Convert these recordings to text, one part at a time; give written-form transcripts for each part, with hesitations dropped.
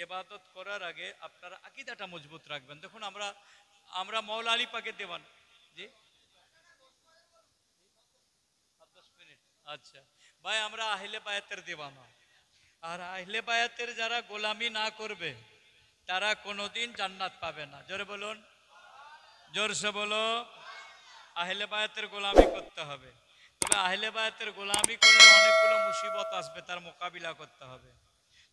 ইবাদত করার আগে আপনারা আকীদাটা মজবুত রাখবেন। দেখুন আমরা আমরা মাওলা আলী পাকের দেওয়ান। জি 10 মিনিট। আচ্ছা ভাই, আমরা আহলে বায়াতের দেওয়ানা। আর আহলে বায়াতের যারা গোলামি না করবে তারা কোনোদিন জান্নাত পাবে না। জোরে বলুন, জোরসে বলো। আহলে বায়াতের গোলামি করতে হবে। তবে আহলে বায়াতের গোলামি করলে অনেকগুলো মুসিবত আসবে, তার মোকাবিলা করতে হবে।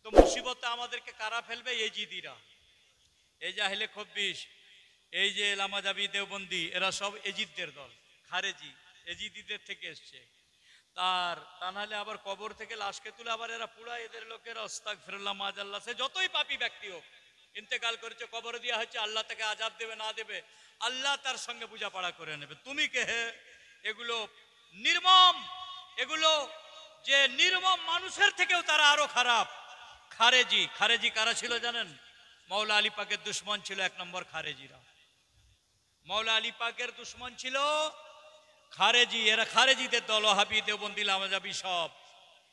তো মুসিবতে আমাদেরকে কারা ফেলবে? এজিদিরা। এই যে আহলে খব্বিশ, এই যে লামাজাবি দেওবন্দি, এরা সব এজিদদের দল, খারেজি এজিদিদের থেকে এসছে। তা নাহলে আবার কবর থেকে লাশকে তুলে আবার এরা পুরায়, এদের লোকের আস্তাগফিরুল্লাহ মাজাল্লাহ, সে যতই পাপী ব্যক্তি হোক, ইন্তেকাল করেছে, কবর দেওয়া হচ্ছে, আল্লাহ তাকে আযাব দেবে না দেবে আল্লাহ তার সঙ্গে বোঝাপড়া করে নেবে। তুমি কে হে? এগুলো নির্মম, এগুলো যে নির্মম মানুষের থেকেও তারা আরো খারাপ। খারেজি, খারেজি কারা ছিল জানেন? মাওলা আলী পাকের দুশ্মন ছিল এক নম্বর খারেজিরা। মাওলা আলী পাকের দুশ্মন ছিল খারেজি। এরা খারেজিদের দল, ওয়াহাবি দেওবন্দি লামাজাবি সব।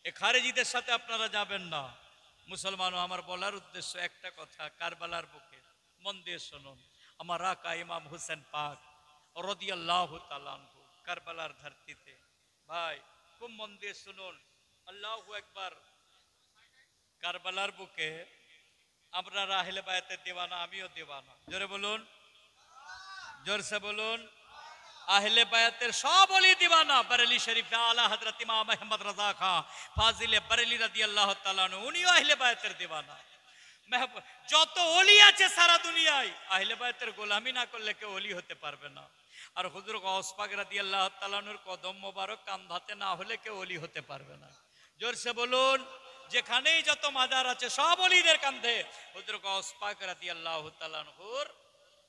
এ খারেজিদের সাথে আপনারা যাবেন না। মুসলমানও, আমার বলার উদ্দেশ্য একটা কথা, কারবালার বুকে মন দিয়ে শুনুন। আমার আকা ইমাম হুসেন পাক রাদিয়াল্লাহু তাআলা আনহু কারবালার ধরতিতে, ভাই খুব মন দিয়ে শুনুন, আল্লাহু আকবার। কারবালার বুকে আপনারা আহলে বায়াতের দেওয়ানা, আমিও দেওয়ানা। জোরে বলুন, জোরসে বলুন। আহলে বায়াতের সব ওলি দিওয়ানা। বরেলি শরীফে আলা হযরত ইমাম আহমদ রাজা খান ফাজিলে বরেলি রাদিয়াল্লাহু তাআলা আনহু, উনিও আহলে বায়াতের দিওয়ানা। যত ওলি আছে সারা দুনিয়ায়, আহলে বায়াতের গোলামি না করলে কেউ ওলি হতে পারবে না। আর হুজুর গাউস পাক রাদিয়াল্লাহু তাআলা আনহুর কদম মোবারক কাঁধাতে না হলে কেউ ওলি হতে পারবে না। জোরসে বলুন। যেখানেই যত মাজার আছে সব ওলিদের কাঁধে হুজুর গাউস পাক রাদিয়াল্লাহু তাআলা আনহুর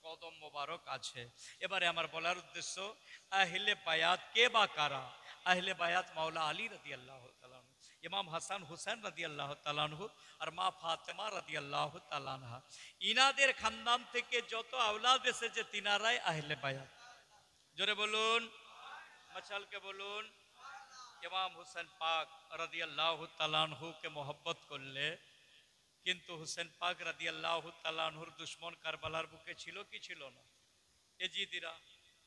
কদম মোবারক আছে। এবারে আমার বলার উদ্দেশ্য, আহলে বায়াত কে বা কারা? আহলে বায়াত মাওলা আলী রাদিয়াল্লাহু তাআলা আনহু, ইমাম হাসান হুসেন রাদিয়াল্লাহু তাআলা আনহু আর মা ফাতেমা রাদিয়াল্লাহু তাআলা আনহা। ইনাদের খানদান থেকে যত আওলাদ এসেছে তিনারাই আহলে বায়াত। জোরে বলুন, মশালকে বলুন। ইমাম হুসেন পাক রাদিয়াল্লাহু তাআলা আনহু কে মোহব্বত করলে, কিন্তু হুসেন পাক রাদিয়াল্লাহু তাআলা আনহুর দুশ্মন কারবালার বুকে ছিল কি ছিল না? এজিদিরা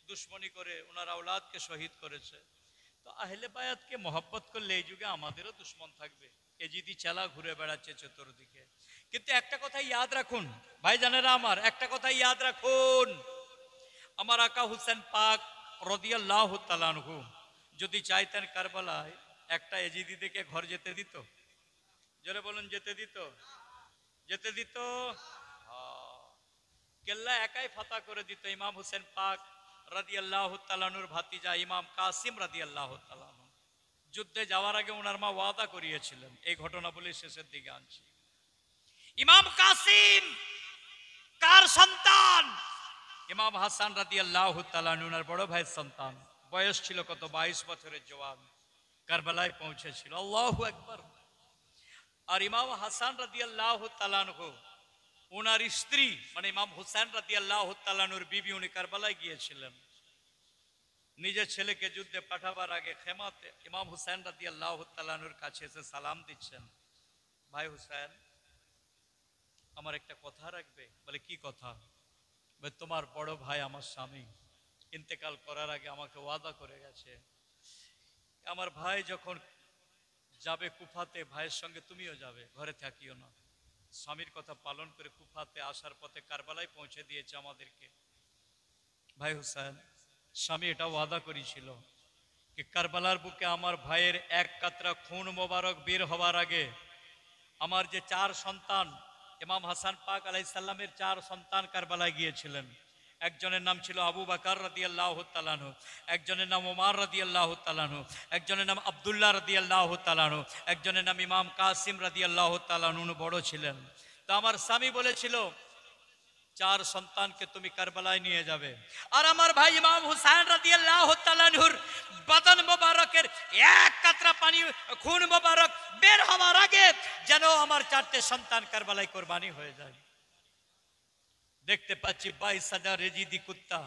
দুশ্মনী করে ওনার আওলাদকে শহীদ করেছে। তো আহলে বায়াতকে মোহব্বত করলে এই যুগে আমাদেরও দুশ্মন থাকবে। এজিদি চালা ঘুরে বেড়াচ্ছে চতুর্দিকে। কিন্তু একটা কথা ইয়াদ রাখুন ভাইজানেরা আমার, একটা কথা ইয়াদ রাখুন, আমার আকা হুসেন পাক রাদিয়াল্লাহু তাআলা আনহু যদি চাইতেন কারবালায় একটা এজিদি থেকে ঘর যেতে দিত? জোরে বলুন, যেতে দিত? যেতে দিত? কেল্লা একাই ফাতা করে দিত। ইমাম হুসেন পাক রাদিয়াল্লাহু তাআলা আনহুর ভাতিজা ইমাম কাসিম রাদিয়াল্লাহু তাআলা আনহু যুদ্ধে যাওয়ার আগে ওনার মা ওয়াদা করিয়েছিলেন, এই ঘটনা বলে শেষের দিকে আনছি। ইমাম কাসিম কার সন্তান? ইমাম হাসান রাদিয়াল্লাহু তাআলা আনহু ওনার বড় ভাইয়ের সন্তান। বয়স ছিল কত? 22 বছরের জওয়ান। কারবালায় পৌঁছেছিল। আল্লাহু আকবার। আর ইমাম হাসান রাদিয়াল্লাহু তাআলা আনহু ওনার স্ত্রী মানে ইমাম হুসেন রাদিয়াল্লাহু তাআলা আনহুর বিবি, উনি কারবালায় গিয়েছিলেন। নিজের ছেলেকে যুদ্ধে পাঠাবার আগে খেমাতে ইমাম হুসেন রাদিয়াল্লাহু তাআলা আনহুর কাছে এসে সালাম দিচ্ছেন, ভাই হুসেন আমার একটা কথা রাখবে? বলে কি কথা? বলে তোমার বড় ভাই আমার স্বামী ইন্তেকাল করার আগে আমাকে ওয়াদা করে গেছে, আমার ভাই যখন যাবে কুফাতে ভাইয়ের সঙ্গে তুমিও যাবে, ঘরে থাকিও না। স্বামীর কথা পালন করে কুফাতে আসার পথে কারবালায় পৌঁছে দিয়েছে আমাদেরকে। ভাই হুসেন, স্বামী এটা ওয়াদা করেছিল कि কারবালার বুকে আমার ভাইয়ের এক কাতরা খুন মোবারক বের হওয়ার আগে আমার যে 4 সন্তান ইমাম হাসান পাক আলাইহিস সালামের 4 সন্তান কারবালায় গিয়েছিলেন। একজনের নাম ছিল আবু বকর রাদিয়াল্লাহু তাআলা আনহু, একজনের নাম ওমর রাদিয়াল্লাহু তাআলা আনহু, একজনের নাম আব্দুল্লাহ রাদিয়াল্লাহু তাআলা আনহু, একজনের নাম ইমাম কাসিম রাদিয়াল্লাহু তাআলা আনহু বড় ছিলেন। তো আমার স্বামী বলেছিল 4 সন্তানকে তুমি কারবালায় নিয়ে যাবে, আর আমার ভাই ইমাম হুসাইন রাদিয়াল্লাহু তাআলা আনহুর বদন মোবারকের এক কাতরা পানি খুন মোবারক বের হওয়ার আগে যেন আমার 4টে সন্তান কারবালায় কুরবানি হয়ে যায়। দেখতে পাচ্ছি 22,000 রেজিদি কুত্তা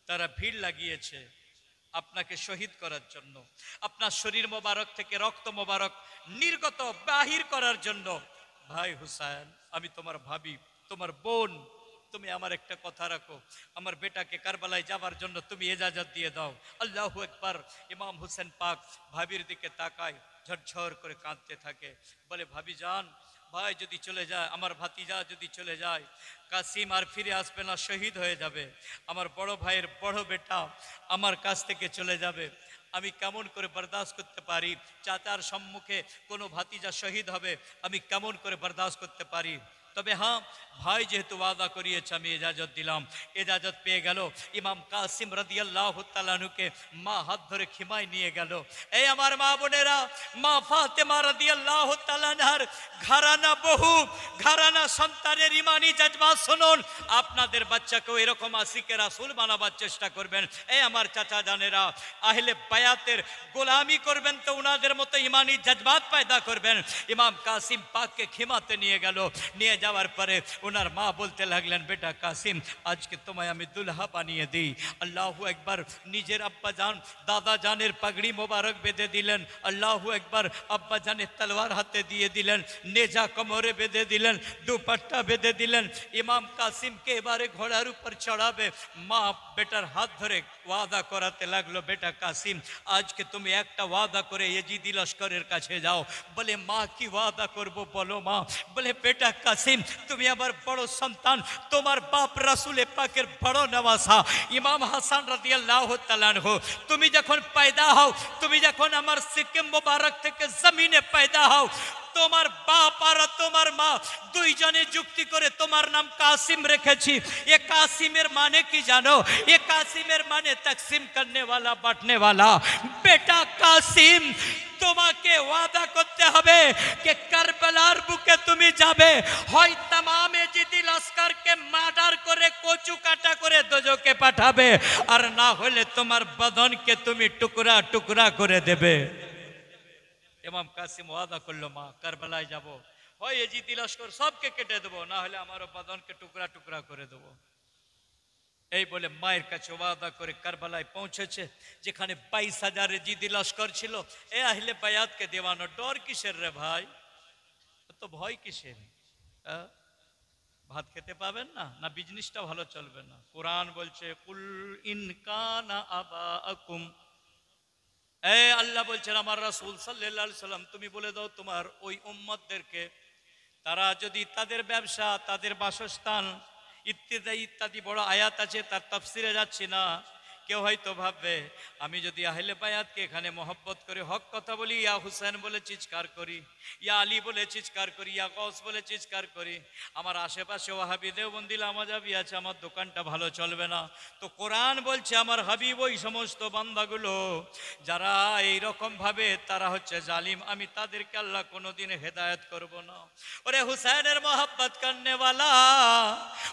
তারা ভিড় লাগিয়েছে আপনাকে শহীদ করার জন্য, আপনার শরীর মোবারক থেকে রক্ত মোবারক নির্গত বাহির করার জন্য। ভাই হুসাইন আমি তোমার ভাবি, তোমার বোন, তুমি আমার একটা কথা রাখো, আমার বেটাকে কারবালায় যাবার জন্য তুমি ইজাজত দিয়ে দাও। আল্লাহু আকবার। ইমাম হোসেন পাক ভাবির দিকে তাকায়, ঝরঝর করে কাঁদতে থাকে, বলে ভাবি যান, ভাই যদি চলে যায়, আমার ভাতিজা যদি চলে যায়, কাসিম আর ফিরে আসবে না, শহীদ হয়ে যাবে। আমার বড় ভাইয়ের বড় বেটা আমার কাছ থেকে চলে যাবে, আমি কেমন করে বরদাস্ত করতে পারি? চাচার সম্মুখে কোনো ভাতিজা শহীদ হবে, আমি কেমন করে বরদাস্ত করতে পারি? তবে হ্যাঁ, ভাই যেহেতু ওয়াদা করিয়েছে, আমি ইজাজত দিলাম। ইজাজত পেয়ে গেল। ইমাম কাসিম রাদিয়াল্লাহু তাআলা আনহুকে মা হাত ধরে খিমায় নিয়ে গেল। এই আমার মা বোনেরা, মা ফাতেমা রাদিয়াল্লাহু তাআলা আনহার ঘরানা বহু, ঘরানা সন্তানের ইমানি জজবা শুনুন। আপনাদের বাচ্চাকেও এরকম আশিকে রাসূল বানাবার চেষ্টা করবেন। এই আমার চাচা জানেরা, আহলে বায়াতের গোলামি করবেন তো উনাদের মতো ইমানি জজবাত পয়দা করবেন। ইমাম কাসিম পাককে খিমাতে নিয়ে গেল। নিয়ে যাওয়ার পরে ওনার মা বলতে লাগলেন, বেটা কাসিম, আজকে তোমায় আমি দুলহা বানিয়ে দিই। আল্লাহু একবার। নিজের আব্বা জান, দাদা জানের পাগড়ি মোবারক বেঁধে দিলেন। আল্লাহু একবার। আব্বা জানের তলোয়ার হাতে দিয়ে দিলেন, নেজা কোমরে বেঁধে দিলেন, দুপাট্টা বেঁধে দিলেন। ইমাম কাসিমকে এবারে ঘোড়ার উপর চড়াবে। মা বেটার হাত ধরে ওয়াদা করাতে লাগলো, বেটা কাসিম, আজকে তুমি একটা ওয়াদা করে ইয়েজিদি লস্করের কাছে যাও। বলে মা কি ওয়াদা করব বলো মা? বলে বেটা কাসিম, তুমি আমার বড় সন্তান, তোমার বাপ রাসূলে পাকের বড় নওয়াসা ইমাম হাসান রাদিয়াল্লাহু তাআলা আনহু, তুমি যখন পয়দা হও, তুমি যখন আমার সিকিম মোবারক থেকে জমিনে পয়দা হও, তোমার বাপ আর তোমার মা দুইজনে যুক্তি করে তোমার নাম কাসিম রেখেছি। এ কাসিমের মানে কি জানো? এ কাসিমের মানে তাকসিম করনে वाला, बांटने वाला। বেটা কাসিম, তোমাকে ওয়াদা করতে হবে যে কারবালার বুকে তুমি যাবে, হয় तमाम ইজিদি লস্করকে মার্ডার করে কচু কাটা করে দোজকে পাঠাবে, আর না হলে তোমার বদনকে তুমি টুকরা টুকরা করে দেবে। ইমাম কাসিম ওয়াদা করলো, মা কারবালায় যাব, হয় ইজিদি লস্কর সবকে কেটে দেবো, না হলে আমারও বদনকে টুকরা টুকরা করে দেবো। এই বলে মায়ের কাছে ওয়াদা করে কারবালায় পৌঁছেছে, যেখানে 22,000 ইজিদি লস্কর ছিল। এ আহলে বায়াতকে দেওয়ানো, ডর কিসের রে ভাই? তো ভয় কিসের? ভাত খেতে পাবেন না, না বিজনেসটা ভালো চলবে না? কোরআন বলছে, কুল ইন কানা আবাকুম, এ আল্লাহ বলছেন আমার রাসূল সাল্লাল্লাহু আলাইহি সাল্লাম, তুমি বলে দাও তোমার ওই উম্মতদেরকে, তারা যদি তাদের ব্যবসা, তাদের বাসস্থান ইত্যাদি ইত্যাদি বড় আয়াত আছে, তার তাফসিরে যাচ্ছি না। কেউ হয়তো ভাববে আমি যদি আহলে বায়াতকে এখানে মহব্বত করে হক কথা বলি, ইয়া হুসেন বলে চিৎকার করি, ইয়া আলী বলে চিৎকার করি, ইয়া গৌস বলে চিৎকার করি, আমার আশেপাশে ওয়াহাবি দেওবন্দি লামাজাবি আছে, আমার দোকানটা ভালো চলবে না। তো কোরআন বলছে আমার হাবিব ওই সমস্ত বান্দাগুলো যারা এইরকম ভাবে, তারা হচ্ছে জালিম, আমি তাদেরকে আল্লাহ কোনোদিন হেদায়েত করব না। ওরে হুসেনের মোহব্বত করনে वाला,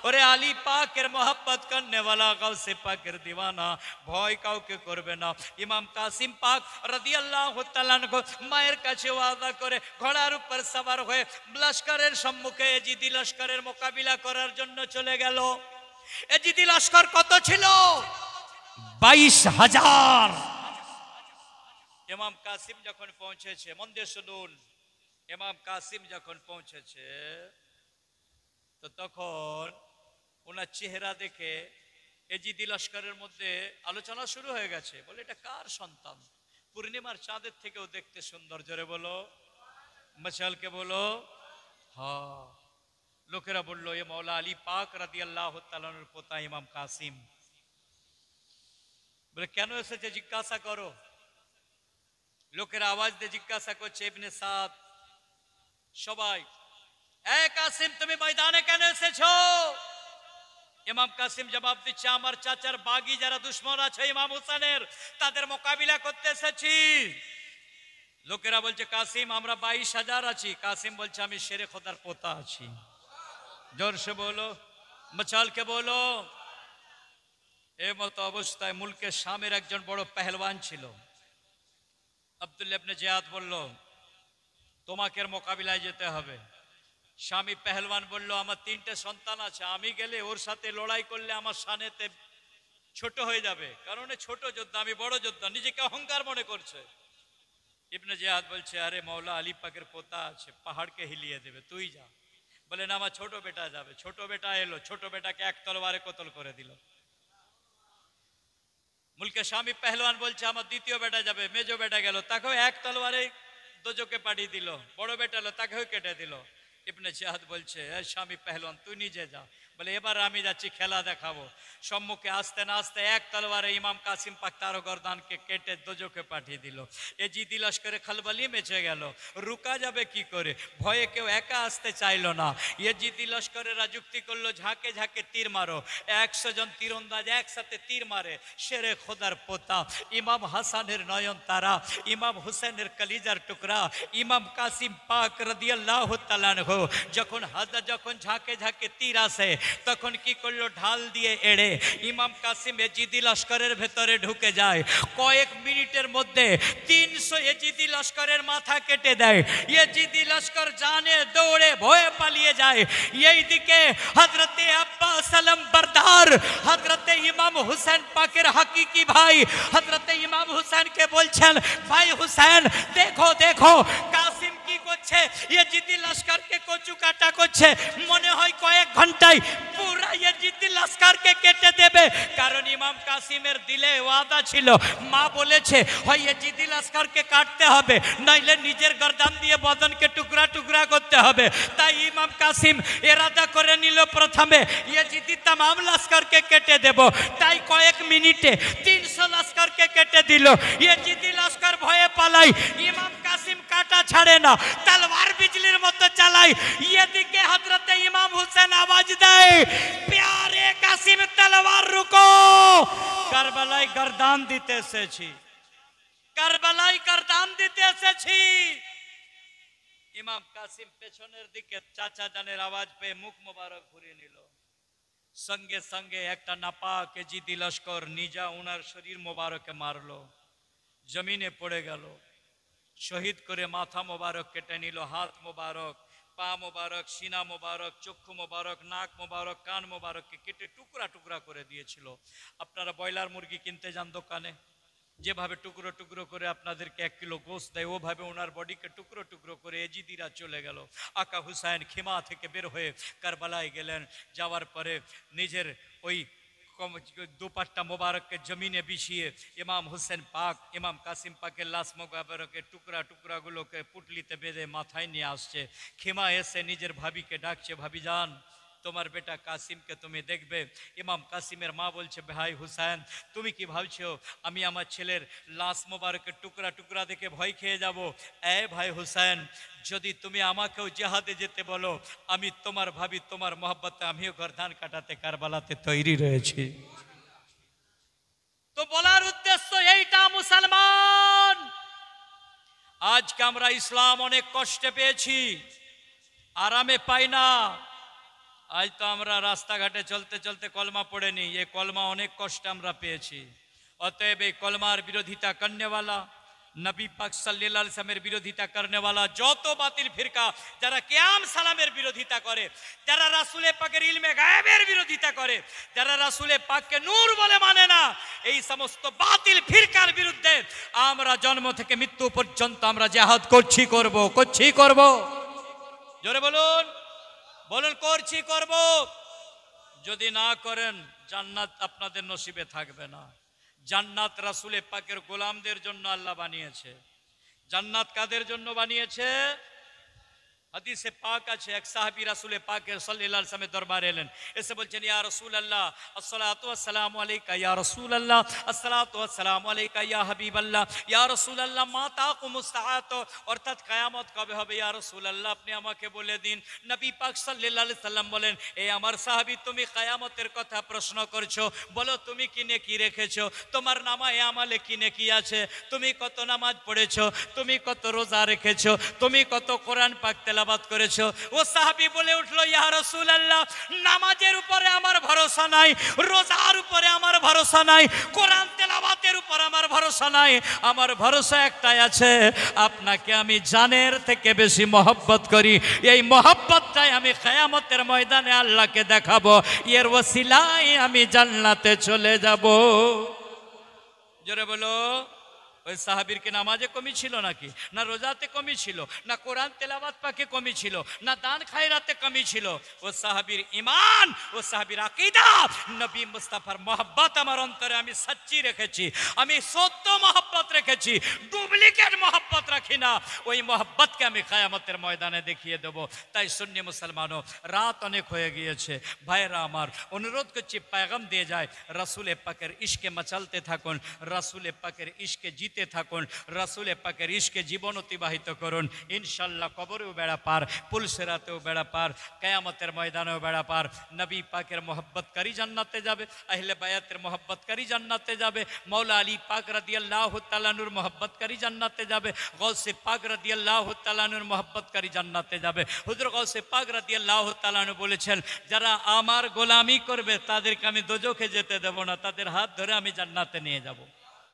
ওরে আলী পাকের মোহব্বত করনে वाला, গাউসে পাকের দিওয়ানা, ভয় কাউকে করবে না। ইমাম কাসিম পাক রাদিয়াল্লাহু তাআলা আনহু মায়ের কাছে ওয়াদা করে ঘোড়ার উপর সওয়ার হয়ে লস্করের সম্মুখে ইজিদি লস্করের মোকাবিলা করার জন্য চলে গেল। ইজিদি লস্কর কত ছিল? 22,000। ইমাম কাসিম যখন পৌঁছেছে, মন দিয়ে শুনুন, ইমাম কাসিম যখন পৌঁছেছে তো তখন ওনার চেহারা দেখে ইজিদি লস্করের মধ্যে আলোচনা শুরু হয়ে গেছে। বলে এটা কার সন্তান? পূর্ণিমার চাঁদের থেকেও দেখতে সুন্দর। জোরে বলো, মশালকে বলো। হ্যাঁ, লোকেরা বললো এ মৌলা আলী পাক রাদিয়াল্লাহু তাআলা আনহুর পোতা ইমাম কাসিম। বলে কেন এসেছে জিজ্ঞাসা করো। লোকেরা আওয়াজ দিয়ে জিজ্ঞাসা করছে, ইবনে সাদ সবাই, এ কাসিম তুমি ময়দানে কেন এসেছো? ইমাম কাসিম জবাব দিচ্ছে, আমার চাচার বাগি যারা দুশমন আছে ইমাম হোসেনের, তাদের মোকাবিলা করতে এসেছি। লোকেরা বলছে, কাসিম আমরা 22,000 আছি। কাসিম বলছে, আমি শেরে খোদার পোতা আছি। জোরসে বলো, মচালকে বলো। এই মতো অবস্থায় মুলকে শামের একজন বড় পেহলওয়ান ছিল, আব্দুল্লাহ ইবনে জিয়াদ বলল, তোমাকে মোকাবিলায় যেতে হবে। স্বামী পেহলওয়ান বলল, আমার 3টে সন্তান আছে, আমি গেলে ওর সাথে লড়াই করলে আমার শানেতে ছোট হয়ে যাবে, কারণ ছোট যোদ্ধা, আমি বড় যোদ্ধা, নিজেকে অহংকার মনে করছে। ইবনে জিয়াদ বলছে, আরে মৌলা আলী পাকের পোতা আছে, পাহাড়কে হিলিয়ে দেবে, তুই যা। বলেন আমার ছোট বেটা যাবে। ছোট বেটা এলো, ছোট বেটাকে এক তলোয়ারে কতল করে দিল। মুলকে স্বামী পেহলওয়ান বলছে আমার দ্বিতীয় বেটা যাবে, মেজো বেটা গেল, তাকেও এক তলোয়ারে দোজকে পাঠিয়ে দিল। বড় বেটা এলো, তাকেও কেটে দিল। ইবনে জিহাদ বলছে স্বামী পেহলওয়ান তুই নিজে যা। বলে এবার আমি যাচ্ছি, খেলা দেখাবো। সম্মুখে আসতে না আসতে এক তলোয়ারে ইমাম কাসিম পাক তার গর্দানকে কেটে দোজকে পাঠিয়ে দিল। এজিদি লস্করে খলবলি মেচে গেল। রুকা যাবে কি করে? ভয়ে কেউ একা আসতে চাইলো না। এজিদি লস্করেরা যুক্তি করলো ঝাঁকে ঝাঁকে তীর মারো। 100 জন তীরন্দাজ একসাথে তীর মারে। শেরে খোদার পোতা ইমাম হাসানের নয়ন তারা, ইমাম হুসেনের কলিজার টুকরা ইমাম কাসিম পাক রাদিয়াল্লাহু তাআলা আনহু যখন ঝাঁকে ঝাঁকে তীর আসে তখন কি করলো? ঢাল দিয়ে এড়ে ইমাম কাসিম এজিদি লস্করের ভেতরে ঢুকে যায়। কয়েক মিনিটের মধ্যে 300 এজিদি লস্করের মাথা কেটে দেয়। এজিদি লস্কর জানে দৌড়ে ভয়ে পালিয়ে যায়। এইদিকে হযরতে আব্বাস সালাম বরদার হযরতে ইমাম হুসেন পাকের হাকিকি ভাই হযরতে ইমাম হুসেনকে বলছেন ভাই হুসেন দেখো দেখো কাসিম কি করছে, এজিদি লস্করকে কচু কাটা করছে। মনে হয় কয়েক ঘন্টায় পুরা এজিদি লস্করকে কেটে দেবে। কারণ ইমাম কাসিমের দিলে ওয়াদা ছিল, মা বলেছে হয় এজিদি লস্করকে কাটতে হবে নইলে নিজের গর্দান দিয়ে বদনকে টুকরা টুকরা করতে হবে। তাই ইমাম কাসিম ইরাদা করে নিল প্রথমে এজিদি तमाम লস্করকে কেটে দেব। তাই কয়েক মিনিটে 300 লস্করকে কেটে দিল। এজিদি লস্কর ভয়ে পালাই। ইমাম কাসিম কাটা ছাড়ে না, তলোয়ার বিজলির মতো চালায়। এদিকে হযরতে ইমাম হুসেন আওয়াজ দেয় প্যারে কাসিম তলোয়ার রুকো, কারবালায় গর্দান দিতে এসেছি, কারবালায় গর্দান দিতে এসেছি। ইমাম কাসিম পেছনের দিকে চাচা জানের আওয়াজ পেয়ে মুখ মোবারক ঘুরিয়ে নিল। সঙ্গে সঙ্গে একটা নাপাক এজিদি লস্কর নিজা ওনার শরীর মোবারকে মারলো, জমিনে পড়ে গেল। শহীদ করে মাথা মোবারক কেটে নিল, হাত মোবারক, পা মোবারক, সিনা মোবারক, চক্ষু মোবারক, নাক মোবারক, কান মোবারককে কেটে টুকরা টুকরা করে দিয়েছিল। আপনারা ব্রয়লার মুরগি কিনতে যান দোকানে, যেভাবে টুকরো টুকরো করে আপনাদেরকে 1 কিলো গোশত দেয়, ওভাবে ওনার বডিকে টুকরো টুকরো করে এজিদিরা চলে গেল। আকা হুসাইন খিমা থেকে বের হয়ে কারবালায় গেলেন। যাওয়ার পরে নিজের ওই দুপাট্টা মোবারককে জমিনে বিছিয়ে ইমাম হুসেন পাক ইমাম কাসিম পাকের লাশ মোবারকের টুকরা টুকরাগুলোকে পুটলিতে বেঁধে মাথায় নিয়ে আসছে। খিমা এসে নিজের ভাবিকে ডাকছে, ভাবি যান তোমার বেটা কাসিমকে তুমি দেখবে। ইমাম কাসিমের মা বলছে ভাই হুসেন তুমি কি ভাবছো আমি আমার ছেলের লাশ মোবারকের টুকরা টুকরা দেখে ভয় খেয়ে যাব? এ ভাই হুসেন যদি তুমি আমাকেও জিহাদে যেতে বলো, আমি তোমার ভাবি তোমার মহব্বতে আমিও গর্দান কাটাতে কারবালাতে তৈরি রয়েছি। তো বলার উদ্দেশ্য এইটা মুসলমান, আজকে আমরা ইসলাম অনেক কষ্টে পেয়েছি, আরামে পাই না। আজ তো আমরা রাস্তাঘাটে চলতে চলতে কলমা পড়ে নি, এই কলমা অনেক কষ্টে আমরা পেয়েছি। অতএব এই কলমার বিরোধিতা করনেওয়ালা, নবী পাক সাল্লাল্লাহু আলাইহি ওয়াসাল্লামের বিরোধিতা করনেওয়ালা যত বাতিল ফিরকা, যারা কিয়াম সালামের বিরোধিতা করে, যারা রাসূলে পাকের ইলমে গায়েবের বিরোধিতা করে, যারা রাসূলে পাককে নূর বলে মানে না, এই সমস্ত বাতিল ফিরকার বিরুদ্ধে আমরা জন্ম থেকে মৃত্যু পর্যন্ত আমরা জিহাদ করছি করব। জোরে বলুন, বলুন করছি করব। যদি না করেন জান্নাত আপনাদের নসিবে থাকবে না। জান্নাত রাসূলে পাকের গোলামদের জন্য আল্লাহ বানিয়েছে। জান্নাত কাদের জন্য বানিয়েছে? হাদিসে পাক আছে এক সাহাবী রাসূলে পাকের সাল্লাল্লাহু আলাইহি ওয়াসাল্লামের দরবারে এলেন, এসে বলছেন ইয়া রাসূলুল্লাহ আসসালাতু ওয়াসসালামু আলাইকা ইয়া রাসূলুল্লাহ আসসালাতু ওয়াসসালামু আলাইকা ইয়া হাবিবাল্লাহ ইয়া রাসূলুল্লাহ মা তাকুমুস সাআত, অর্থাৎ কিয়ামত কবে হবে ইয়া রাসূলুল্লাহ আপনি আমাকে বলে দিন। নবী পাক সাল্লাল্লাহু আলাইহি ওয়াসাল্লাম বলেন এই আমার সাহাবী তুমি কিয়ামতের কথা প্রশ্ন করছো, বলো তুমি কি নেকি রেখেছো, তোমার নামায়ে আমালে কি নেকি আছে, তুমি কত নামাজ পড়েছো, তুমি কত রোজা রেখেছো, তুমি কত কোরআন পাক তেলাওয়াত করেছো। ও সাহাবী বলে উঠলো ইয়া রাসূলুল্লাহ নামাজের উপরে আমার ভরসা নাই, রোজার উপরে আমার ভরসা নাই, কোরআন তেলাওয়াতের উপর আমার ভরসা নাই, আমার ভরসা একটাই আছে আপনাকে আমি জানের থেকে বেশি মহব্বত করি, এই মহব্বতটাই আমি কিয়ামতের ময়দানে আল্লাহকে দেখাবো, এর ওসিলায় আমি জান্নাতে চলে যাব। জোরে বলো ওই সাহাবীর কি নামাজে কমি ছিল নাকি, না রোজাতে কমি ছিল, না কোরআন তেলাওয়াত পাকে কমি ছিল, না দান খায়রাতে কমি ছিল? ও সাহাবীর ঈমান, ও সাহাবীর আকীদা, নবী মুস্তাফার মহব্বত আমার অন্তরে আমি সচ্চি রেখেছি, আমি সত্য মহব্বত রেখেছি, ডুপ্লিকেট মহব্বত রাখি না। ওই মহব্বতকে আমি কিয়ামতের ময়দানে দেখিয়ে দেব। তাই সুন্নি মুসলমানও, রাত অনেক হয়ে গিয়েছে, ভাইরা আমার অনুরোধ করছি पैगाम দিয়ে যায়, রাসূল পাকের ইশকে মচালতে থাকুন, রাসূল পাকের ইশকে জিতে থাকুন, রাসূল পাকের ইশকে জীবন অতিবাহিত করুন। ইনশাআল্লাহ কবরেও বেড়া পার, পুলসিরাতেও বেড়া পার, কিয়ামতের ময়দানেও বেড়া পার। নবী পাকের মোহব্বতকারী জান্নাতে যাবে, আহলে বায়াতের মোহব্বতকারী জান্নাতে যাবে, মৌলা আলী পাক রাদিয়াল্লাহু তাআলা নূর মোহব্বতকারী জান্নাতে যাবে, গৌসে পাক রাদিয়াল্লাহু তাআলা নূর মোহব্বতকারী জান্নাতে যাবে। হুজুর গৌসে পাক রাদিয়াল্লাহু তাআলা নূর বলেছেন, যারা আমার গোলামি করবে তাদেরকে আমি দোজখে যেতে দেব না, তাদের হাত ধরে আমি জান্নাতে নিয়ে যাব।